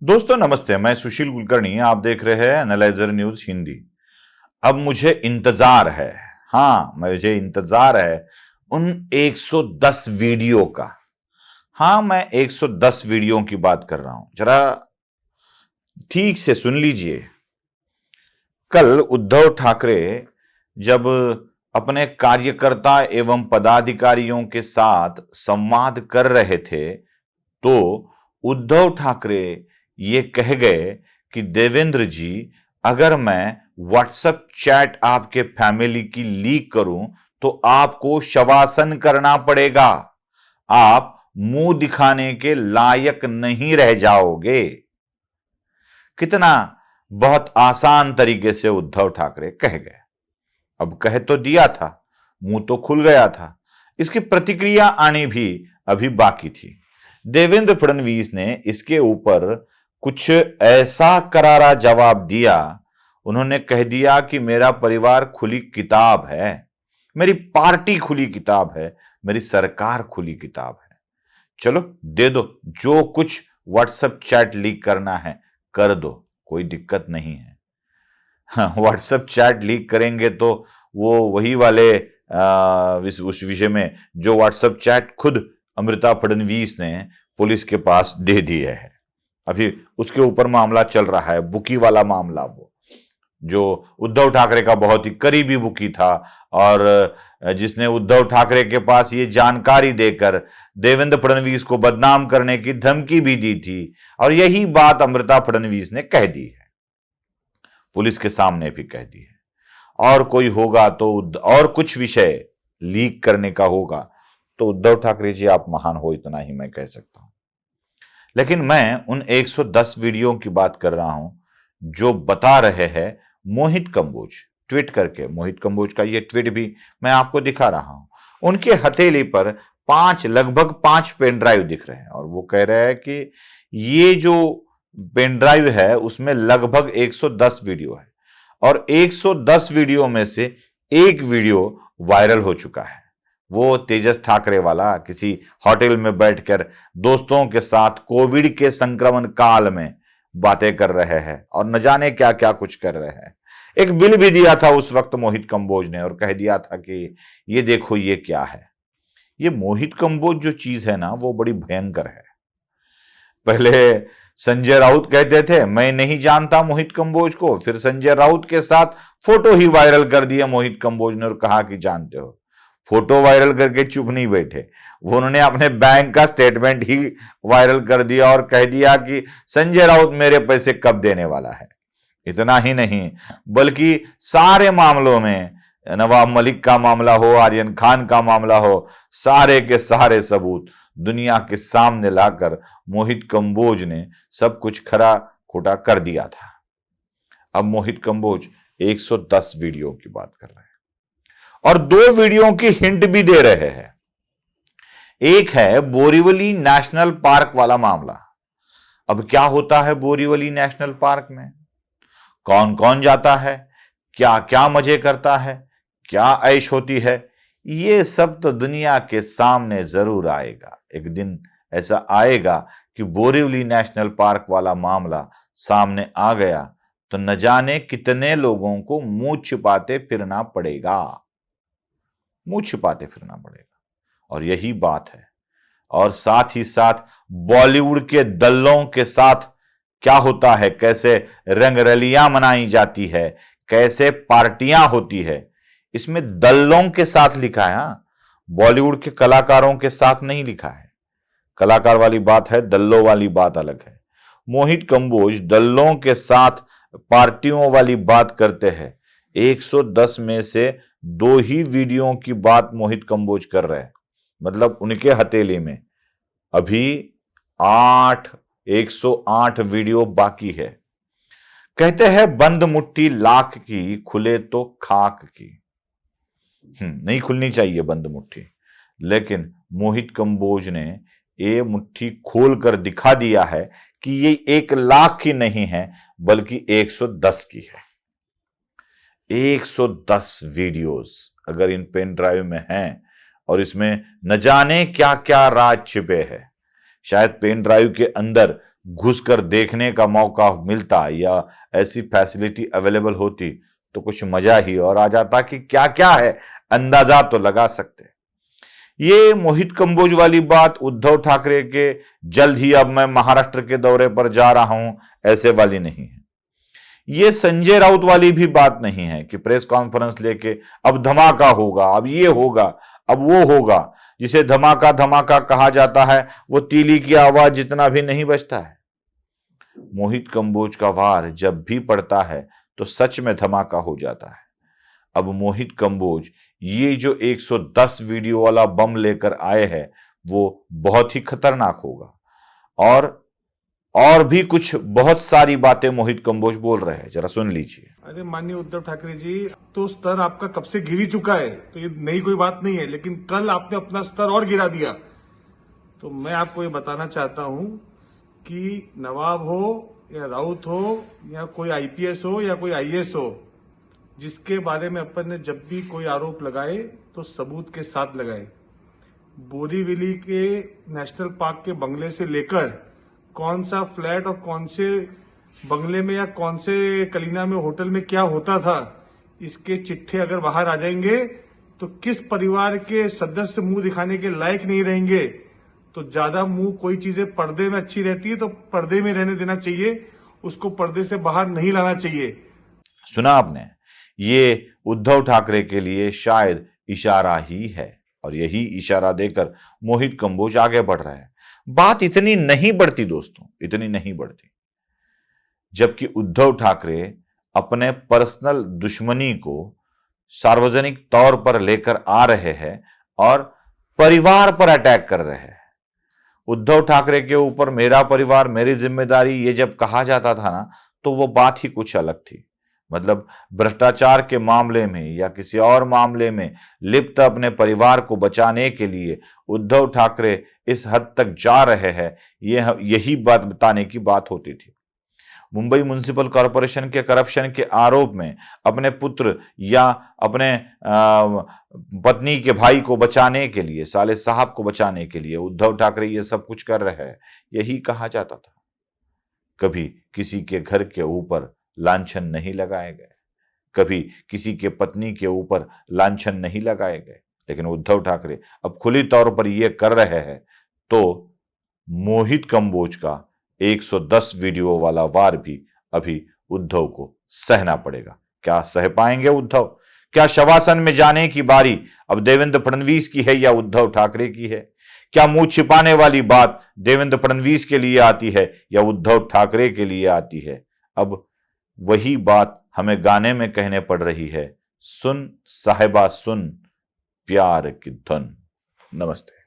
दोस्तों नमस्ते, मैं सुशील कुलकर्णी। आप देख रहे हैं एनालाइजर न्यूज हिंदी। अब मुझे इंतजार है, हाँ मुझे इंतजार है उन 110 वीडियो का। हाँ, मैं 110 वीडियो की बात कर रहा हूं, जरा ठीक से सुन लीजिए। कल उद्धव ठाकरे जब अपने कार्यकर्ता एवं पदाधिकारियों के साथ संवाद कर रहे थे तो उद्धव ठाकरे ये कह गए कि देवेंद्र जी, अगर मैं व्हाट्सएप चैट आपके फैमिली की लीक करूं तो आपको शवासन करना पड़ेगा, आप मुंह दिखाने के लायक नहीं रह जाओगे। कितना बहुत आसान तरीके से उद्धव ठाकरे कह गए। अब कह तो दिया था, मुंह तो खुल गया था, इसकी प्रतिक्रिया आनी भी अभी बाकी थी। देवेंद्र फडणवीस ने इसके ऊपर कुछ ऐसा करारा जवाब दिया। उन्होंने कह दिया कि मेरा परिवार खुली किताब है, मेरी पार्टी खुली किताब है, मेरी सरकार खुली किताब है। चलो दे दो, जो कुछ व्हाट्सएप चैट लीक करना है कर दो, कोई दिक्कत नहीं है। व्हाट्सएप चैट लीक करेंगे तो वो वही वाले उस विषय में जो व्हाट्सएप चैट खुद अमृता फडणवीस ने पुलिस के पास दे दिए है। अभी उसके ऊपर मामला चल रहा है, बुकी वाला मामला, वो जो उद्धव ठाकरे का बहुत ही करीबी बुकी था और जिसने उद्धव ठाकरे के पास ये जानकारी देकर देवेंद्र फडणवीस को बदनाम करने की धमकी भी दी थी। और यही बात अमृता फडणवीस ने कह दी है, पुलिस के सामने भी कह दी है। और कोई होगा तो और कुछ विषय लीक करने का होगा तो उद्धव ठाकरे जी आप महान हो, इतना ही मैं कह सकता हूं। लेकिन मैं उन 110 वीडियो की बात कर रहा हूं जो बता रहे हैं मोहित कंबोज ट्वीट करके। मोहित कंबोज का ये ट्वीट भी मैं आपको दिखा रहा हूं। उनके हथेली पर लगभग 5 पेन ड्राइव दिख रहे हैं और वो कह रहे हैं कि ये जो पेन ड्राइव है उसमें लगभग 110 वीडियो है और 110 वीडियो में से एक वीडियो वायरल हो चुका है। वो तेजस ठाकरे वाला किसी होटल में बैठकर दोस्तों के साथ कोविड के संक्रमण काल में बातें कर रहे हैं और न जाने क्या क्या कुछ कर रहे हैं। एक बिल भी दिया था उस वक्त मोहित कंबोज ने और कह दिया था कि ये देखो ये क्या है। ये मोहित कंबोज जो चीज है ना वो बड़ी भयंकर है। पहले संजय राउत कहते थे मैं नहीं जानता मोहित कंबोज को, फिर संजय राउत के साथ फोटो ही वायरल कर दिया मोहित कंबोज ने और कहा कि जानते हो। फोटो वायरल करके चुप नहीं बैठे, वो उन्होंने अपने बैंक का स्टेटमेंट ही वायरल कर दिया और कह दिया कि संजय राउत मेरे पैसे कब देने वाला है। इतना ही नहीं बल्कि सारे मामलों में, नवाब मलिक का मामला हो, आर्यन खान का मामला हो, सारे के सारे सबूत दुनिया के सामने लाकर मोहित कंबोज ने सब कुछ खरा खोटा कर दिया था। अब मोहित कंबोज 110 वीडियो की बात कर रहे हैं और 2 वीडियो की हिंट भी दे रहे हैं। एक है बोरीवली नेशनल पार्क वाला मामला। अब क्या होता है बोरीवली नेशनल पार्क में, कौन कौन जाता है, क्या क्या मजे करता है, क्या ऐश होती है, ये सब तो दुनिया के सामने जरूर आएगा। एक दिन ऐसा आएगा कि बोरीवली नेशनल पार्क वाला मामला सामने आ गया तो न जाने कितने लोगों को मुंह छिपाते फिरना पड़ेगा, मुंह छिपाते फिरना पड़ेगा। और यही बात है। और साथ ही साथ बॉलीवुड के दल्लों के साथ क्या होता है, कैसे रंगरलियां मनाई जाती है, कैसे पार्टियां होती है, इसमें दल्लों के साथ लिखा है। बॉलीवुड के कलाकारों के साथ नहीं लिखा है। कलाकार वाली बात है, दल्लों वाली बात अलग है। मोहित कंबोज दल्लों के साथ पार्टियों वाली बात करते हैं। 110 में से 2 ही वीडियो की बात मोहित कंबोज कर रहे हैं, मतलब उनके हथेली में अभी 108 वीडियो बाकी है। कहते हैं बंद मुट्ठी लाख की, खुले तो खाक की। नहीं खुलनी चाहिए बंद मुट्ठी, लेकिन मोहित कंबोज ने ये मुट्ठी खोलकर दिखा दिया है कि ये 1 लाख की नहीं है बल्कि 110 की है। 110 वीडियोस अगर इन पेन ड्राइव में हैं और इसमें न जाने क्या क्या राज छिपे हैं। शायद पेन ड्राइव के अंदर घुसकर देखने का मौका मिलता या ऐसी फैसिलिटी अवेलेबल होती तो कुछ मजा ही और आ जाता कि क्या क्या है, अंदाजा तो लगा सकते। ये मोहित कंबोज वाली बात उद्धव ठाकरे के जल्द ही अब मैं महाराष्ट्र के दौरे पर जा रहा हूं ऐसे वाली नहीं है। ये संजय राउत वाली भी बात नहीं है कि प्रेस कॉन्फ्रेंस लेके अब धमाका होगा, अब ये होगा, अब वो होगा। जिसे धमाका धमाका कहा जाता है वो तीली की आवाज जितना भी नहीं बजता है। मोहित कंबोज का वार जब भी पड़ता है तो सच में धमाका हो जाता है। अब मोहित कंबोज ये जो 110 वीडियो वाला बम लेकर आए हैं वो बहुत ही खतरनाक होगा। और भी कुछ बहुत सारी बातें मोहित कंबोज बोल रहे हैं, जरा सुन लीजिए। अरे माननीय उद्धव ठाकरे जी, तो स्तर आपका कब से गिर ही चुका है, तो ये नई कोई बात नहीं है, लेकिन कल आपने अपना स्तर और गिरा दिया। तो मैं आपको ये बताना चाहता हूं कि नवाब हो या राउत हो या कोई आईपीएस हो या कोई आईएएस हो, जिसके बारे में अपन ने जब भी कोई आरोप लगाए तो सबूत के साथ लगाए। बोरीवली के नेशनल पार्क के बंगले से लेकर कौन सा फ्लैट और कौन से बंगले में या कौन से कलीना में होटल में क्या होता था, इसके चिट्ठे अगर बाहर आ जाएंगे तो किस परिवार के सदस्य मुंह दिखाने के लायक नहीं रहेंगे। तो ज्यादा मुंह कोई चीजें पर्दे में अच्छी रहती है तो पर्दे में रहने देना चाहिए, उसको पर्दे से बाहर नहीं लाना चाहिए। सुना आपने, ये उद्धव ठाकरे के लिए शायद इशारा ही है और यही इशारा देकर मोहित कंबोज आगे बढ़ रहा है। बात इतनी नहीं बढ़ती दोस्तों, इतनी नहीं बढ़ती। जबकि उद्धव ठाकरे अपने पर्सनल दुश्मनी को सार्वजनिक तौर पर लेकर आ रहे हैं और परिवार पर अटैक कर रहे हैं। उद्धव ठाकरे के ऊपर मेरा परिवार मेरी जिम्मेदारी ये जब कहा जाता था ना, तो वो बात ही कुछ अलग थी। मतलब भ्रष्टाचार के मामले में या किसी और मामले में लिप्त अपने परिवार को बचाने के लिए उद्धव ठाकरे इस हद तक जा रहे हैं, यही बात बताने की बात होती थी। मुंबई म्युनिसिपल कॉरपोरेशन के करप्शन के आरोप में अपने पुत्र या अपने पत्नी के भाई को बचाने के लिए, साले साहब को बचाने के लिए उद्धव ठाकरे ये सब कुछ कर रहे हैं, यही कहा जाता था। कभी किसी के घर के ऊपर लांछन नहीं लगाए गए, कभी किसी के पत्नी के ऊपर लांछन नहीं लगाए गए, लेकिन उद्धव ठाकरे अब खुली तौर पर यह कर रहे हैं तो मोहित कंबोज का 110 वीडियो वाला वार भी अभी उद्धव को सहना पड़ेगा। क्या सह पाएंगे उद्धव? क्या शवासन में जाने की बारी अब देवेंद्र फडणवीस की है या उद्धव ठाकरे की है? क्या मुंह छिपाने वाली बात देवेंद्र फडणवीस के लिए आती है या उद्धव ठाकरे के लिए आती है? अब वही बात हमें गाने में कहने पड़ रही है, सुन साहिबा सुन प्यार की धुन। नमस्ते।